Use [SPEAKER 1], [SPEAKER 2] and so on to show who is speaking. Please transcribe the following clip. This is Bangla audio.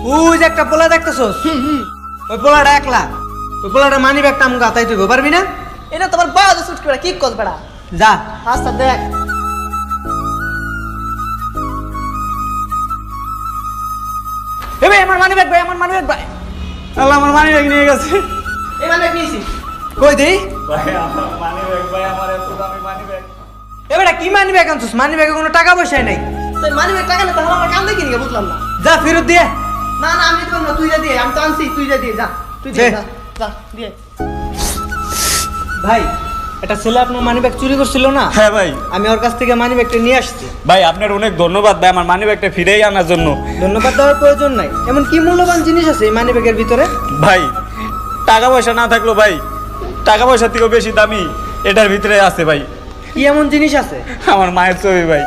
[SPEAKER 1] ওই যে একটা পোলা দেখতেছস ওই পোলাটা একলা ওই পোলাটা মানি ব্যাগটা আমগা তাই তুই পারবি না
[SPEAKER 2] এটা তোমার বাদ সুটকি বেড়া কি কস বেড়া
[SPEAKER 1] যা
[SPEAKER 2] আচ্ছা দেখ
[SPEAKER 1] এ ভাই আমার মানি ব্যাগ ভাই আমার মানি ব্যাগ ভাই আল্লাহ আমার মানি ব্যাগ নিয়ে গেছে
[SPEAKER 2] এই মানে নিয়েছি
[SPEAKER 1] কই দেই
[SPEAKER 3] ভাই আমার মানি ব্যাগ ভাই আমার এত দামি মানি ব্যাগ
[SPEAKER 1] এ বেটা কি মানি ব্যাগ আনছস মানি ব্যাগে কোনো টাকা পয়সা নাই
[SPEAKER 2] তুই মানে টাকা না তাহলে আমার কাম দেখি নি বুঝলাম না
[SPEAKER 1] যা ফেরত দিয়ে
[SPEAKER 2] না না আমি তো না তুই যা দিয়ে আমি তো আনছি তুই যা দিয়ে যা তুই
[SPEAKER 1] দে।
[SPEAKER 2] দিয়ে যা যা দিয়ে
[SPEAKER 1] ভাই একটা ছেলে আপনার মানি ব্যাগ চুরি করছিল না
[SPEAKER 3] হ্যাঁ ভাই
[SPEAKER 1] আমি ওর কাছ থেকে মানি ব্যাগটা নিয়ে আসছি
[SPEAKER 3] ভাই আপনার অনেক ধন্যবাদ ভাই আমার মানি ব্যাগটা ফিরেই আনার জন্য
[SPEAKER 1] ধন্যবাদ দেওয়ার প্রয়োজন নাই এমন কি মূল্যবান জিনিস আছে এই মানি ব্যাগের ভিতরে
[SPEAKER 3] ভাই টাকা পয়সা না থাকলো ভাই টাকা পয়সা থেকেও বেশি দামি এটার ভিতরে আছে ভাই
[SPEAKER 1] কি এমন জিনিস আছে
[SPEAKER 3] আমার মায়ের ছবি ভাই